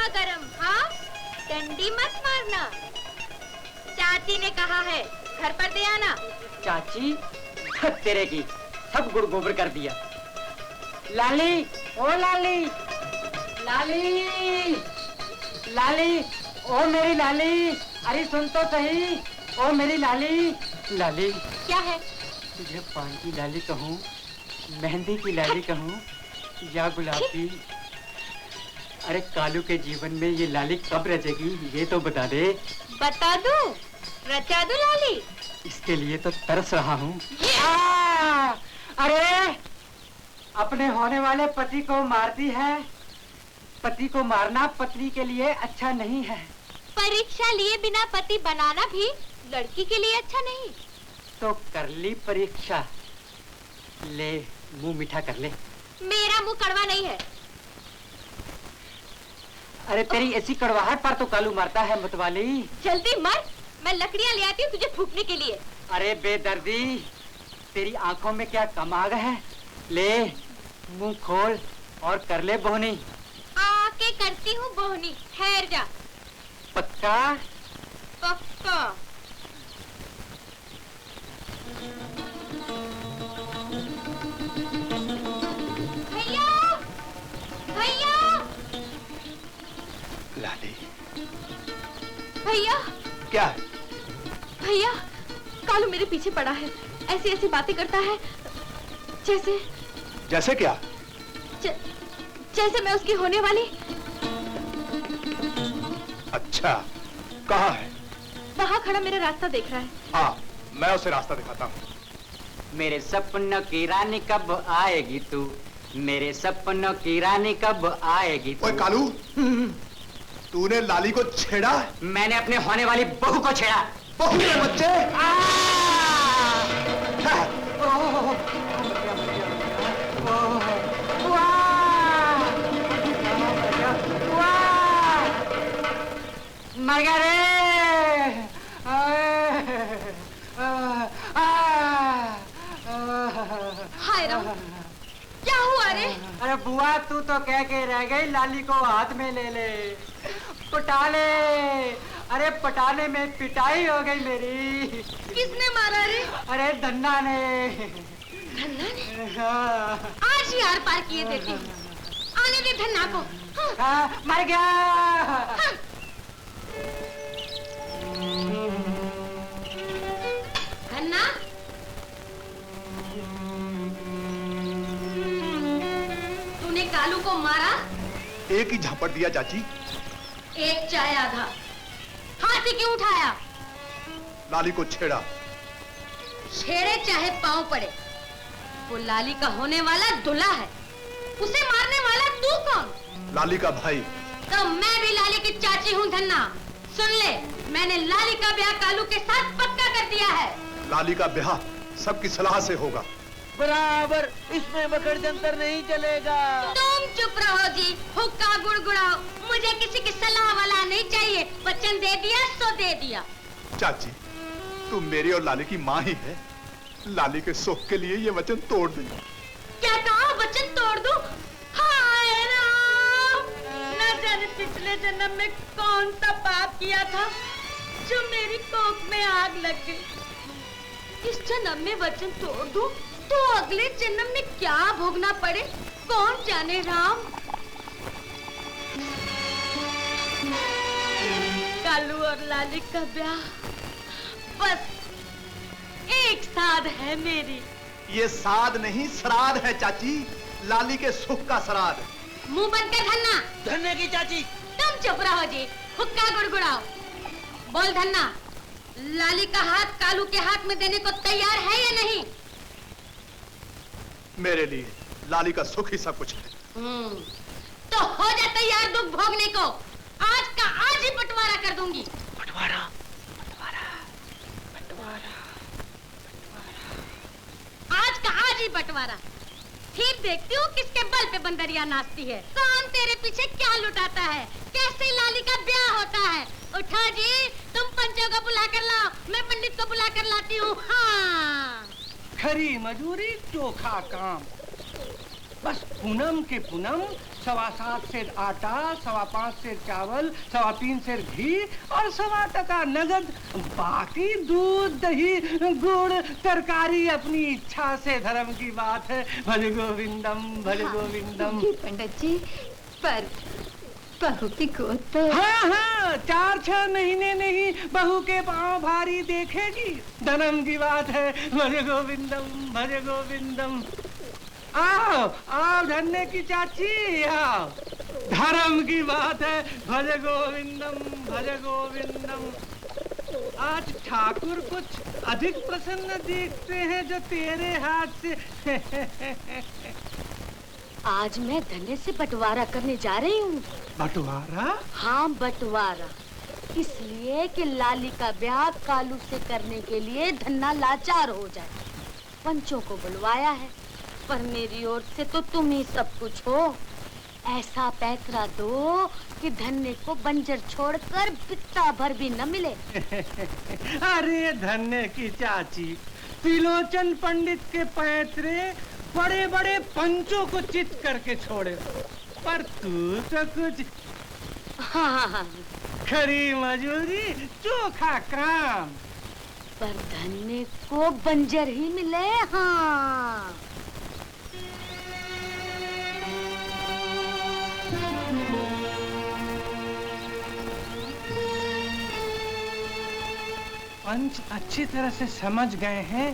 गरम, हाँ? डंडी मत मारना। चाची ने कहा है घर पर दे आना। चाची तेरे की सब गुड़ गोबर कर दिया। लाली, ओ लाली, लाली, लाली, ओ मेरी लाली, अरे सुन तो सही, ओ मेरी लाली। लाली क्या है? तुझे पान की लाली कहूँ, मेहंदी की लाली कहूँ या गुलाबी? अरे कालू के जीवन में ये लाली कब रचेगी ये तो बता दे। बता दूं? रचा दूं लाली? इसके लिए तो तरस रहा हूँ। अरे अपने होने वाले पति को मारती है। पति को मारना पत्नी के लिए अच्छा नहीं है। परीक्षा लिए बिना पति बनाना भी लड़की के लिए अच्छा नहीं। तो कर ली परीक्षा, ले मुंह मीठा कर ले। मेरा मुंह कड़वा नहीं है। अरे तेरी ऐसी कड़वाहट पर तो कालू मारता है मतवाली। जल्दी मर, मैं लकड़ियां ले आती हूँ तुझे फूकने के लिए। अरे बेदर्दी, तेरी आंखों में क्या कम आग है? ले मुंह खोल और कर ले बोहनी। आके करती हूँ बोहनी, ठहर जा। पक्का? पक्का। भैया, भैया, लाली। भैया। क्या है? भैया, कालू मेरे पीछे पड़ा है। ऐसी ऐसी बातें करता है जैसे। जैसे क्या? जैसे मैं उसकी होने वाली। अच्छा, कहाँ है? वहाँ खड़ा मेरा रास्ता देख रहा है। हाँ, मैं उसे रास्ता दिखाता हूँ। मेरे सपनों की रानी कब आएगी तू? मेरे सपनों की रानी कब आएगी तू? ओए कालू, तूने लाली को छेड़ा? मैंने अपने होने वाली बहू को छेड़ा। बहू के बच्चे? मर गया रे। हाय राम, क्या हुआ रे? अरे बुआ तू तो कह के रह गई लाली को हाथ में ले ले, पटा ले। अरे पटाने में पिटाई हो गई मेरी। किसने मारा रे? अरे धन्ना ने। धन्ना ने? हाँ। आज ही आर पार किए देती हूँ। आने दे धन्ना को। हाँ, मर गया। हाँ। धन्ना, तूने कालू को मारा? एक ही झापट दिया चाची। एक चाय आधा। हाथी क्यों उठाया? लाली को छेड़ा। छेड़े चाहे पांव पड़े, वो लाली का होने वाला दूल्हा है। उसे मारने वाला तू कौन? लाली का भाई। तो मैं भी लाली की चाची हूँ धन्ना। सुन ले, मैंने लाली का ब्याह कालू के साथ पक्का कर दिया है। लाली का ब्याह सबकी सलाह से होगा। बराबर, इसमें मकर जंतर नहीं चलेगा। तुम चुप रहो जी, हुक्का गुड़गुड़ाओ। मुझे किसी की सलाह वाला नहीं चाहिए। वचन दे दिया सो दे दिया। चाची, तू मेरी और लाली की माँ ही है। लाली के सुख के लिए ये वचन तोड़ दे। क्या कहा? वचन तोड़ दूं? हाय राम, न जाने पिछले जन्म में कौन सा पाप किया था जो मेरी कोख में आग लग गई। इस जन्म में वचन तोड़ दूं तो अगले जन्म में क्या भोगना पड़े कौन जाने राम। कालू और लाली का ब्याह बस एक साध है मेरी। ये साध नहीं श्राद्ध है चाची, लाली के सुख का श्राद्ध। मुंह बंद कर धन्ना। धन्ने की चाची। तुम चुप रहो जी, हुक्का गुड़गुड़ाओ। बोल धन्ना, लाली का हाथ कालू के हाथ में देने को तैयार है या नहीं? मेरे लिए लाली का सुख ही सब कुछ है। तो हो जा तैयार दुख भोगने को। आज का आज ही बंटवारा कर दूंगी। बंटवारा, बंटवारा, बंटवारा, आज का आज ही बंटवारा। फिर देखती हूँ किसके बल पे बंदरिया नाचती है। कौन तेरे पीछे क्या लुटाता है, कैसे लाली का ब्याह होता है। उठो जी, तुम पंचों को बुला कर लाओ, मैं पंडित को बुला कर लाती हूँ। हाँ, खरी मजूरी चोखा काम। बस पूनम के पूनम 7.25 सेर आटा, 5.25 सेर चावल, 3.25 सेर घी और 1.25 टका नगद। बाकी दूध, दही, गुड़, तरकारी अपनी इच्छा से। धर्म की बात है। भज गोविंदम, भज गोविंदम। पंडित जी, पर बहू की गोद तो। हाँ, 4-6 महीने नहीं, बहू के पांव भारी देखेगी। धर्म की बात है। भज गोविंदम, भज गोविंदम। आओ आओ धन्य की चाची, आओ। धर्म की बात है। भज गोविंदम, भज गोविंदम। आज ठाकुर कुछ अधिक प्रसन्न दिखते हैं जो तेरे हाथ से। आज मैं धन्य से बंटवारा करने जा रही हूँ। बंटवारा? हाँ, बंटवारा। इसलिए कि लाली का ब्याह कालू से करने के लिए धन्ना लाचार हो जाए। पंचों को बुलवाया है, पर मेरी ओर से तो तुम ही सब कुछ हो। ऐसा पैतरा दो कि धन्य को बंजर छोड़कर बित्ता भर भी न मिले। अरे धन्य की चाची, त्रिलोचन पंडित के पैतरे बड़े बड़े पंचों को चित करके छोड़े, पर तू तो कुछ हाँ, खरी मजूरी, चोखा काम। पर धन्य को बंजर ही मिले। हाँ, पंच अच्छी तरह से समझ गए हैं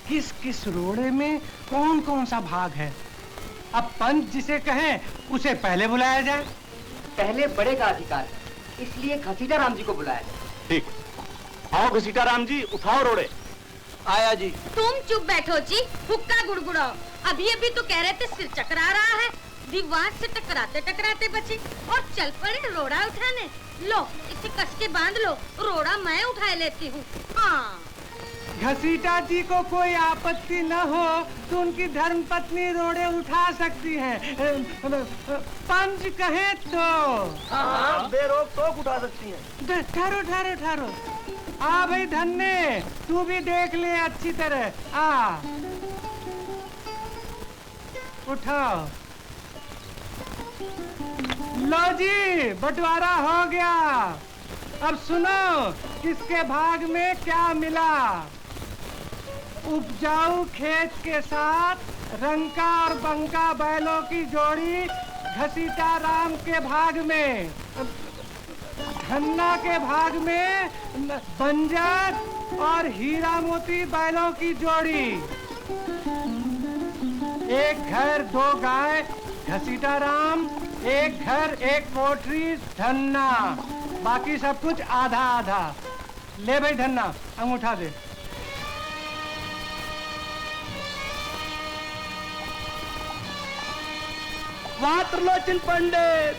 किस किस रोड़े में कौन कौन सा भाग है। अब पंच जिसे कहें उसे पहले बुलाया जाए। पहले बड़े का अधिकार है, इसलिए घसीटा राम जी को बुलाया जाए। ठीक, आओ घसीटा राम जी, उठाओ रोड़े। आया जी। तुम चुप बैठो जी, हुक्का गुड़गुड़ाओ। अभी अभी तो कह रहे थे सिर चकरा रहा है, दीवार से टकराते टकराते बचे और चल पड़े रोड़ा उठाने। लो, इसे कस के बांध लो, रोड़ा मैं उठा लेती हूँ। हाँ, घसीटा जी को कोई आपत्ति न हो तो उनकी धर्मपत्नी रोड़े उठा सकती हैं। पंच कहे तो। हाँ, बेरोक टोक उठा सकती हैं। ठहरो ठहरो ठहरो। आ भाई धन्य, तू भी देख ले अच्छी तरह। आ, उठाओ। लो जी, बंटवारा हो गया। अब सुनो किसके भाग में क्या मिला। उपजाऊ खेत के साथ रंका और बंका बैलों की जोड़ी घसीटा राम के भाग में। धन्ना के भाग में बंजर और हीरा मोती बैलों की जोड़ी। एक घर 2 गाय घसीटा राम, एक घर 1 पोटरी धन्ना। बाकी सब कुछ आधा आधा। ले भाई धन्ना, अंगूठा दे। वाह त्रिलोचन पंडित,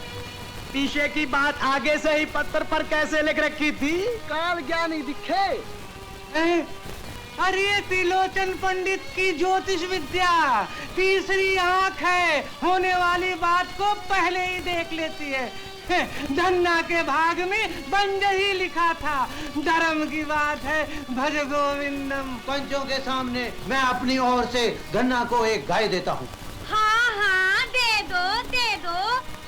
पीछे की बात आगे से ही पत्थर पर कैसे लिख रखी थी? काल ज्ञानी दिखे। अरे त्रिलोचन पंडित की ज्योतिष विद्या तीसरी आंख है, होने वाली बात को पहले ही देख लेती है। धन्ना के भाग में बंजर ही लिखा था। धर्म की बात है। भज गोविंदम। पंचों के सामने मैं अपनी ओर से धन्ना को एक गाय देता हूँ। हाँ हाँ, दे दो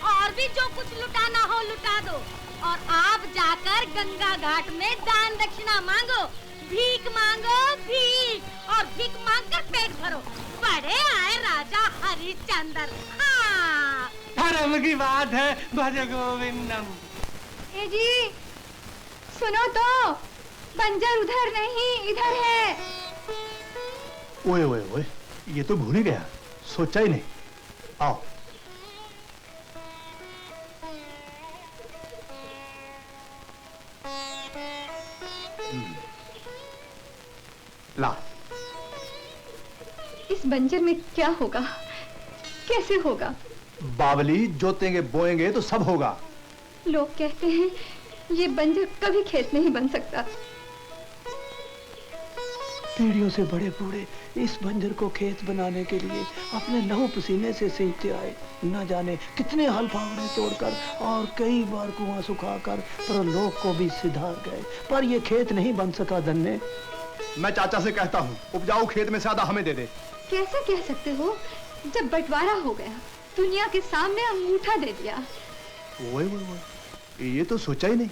और भी जो कुछ लुटाना हो लुटा दो। और आप जाकर गंगा घाट में दान दक्षिणा मांगो, भीख मांगो, भीख। और भीख मांगकर पेट भरो। बड़े आए राजा हरिश्चंद्र। हाँ, धर्म की बात है। भज गोविंदम। ए जी, सुनो तो, बंजर उधर नहीं इधर है। ओए ओए ओए, ये तो भूल ही गया, सोचा ही नहीं। आओ। ला। इस बंजर में क्या होगा, कैसे होगा? बावली जोतेंगे बोएंगे तो सब होगा। लोग कहते हैं ये बंजर कभी खेत नहीं बन सकता। पीढ़ियों से बड़े बूढ़े इस बंजर को खेत बनाने के लिए अपने लहू पसीने से सींचते आए। न जाने कितने हल फावड़े तोड़कर और कई बार कुआं सुखाकर पर लोग को भी सिधार गए, पर ये खेत नहीं बन सका। धन्य, मैं चाचा से कहता हूँ उपजाऊ खेत में से आधा हमें दे दे। कैसे कह सकते हो? जब बंटवारा हो गया दुनिया के सामने अंगूठा दे दिया। ओए ओए ओए, ये तो सोचा ही नहीं।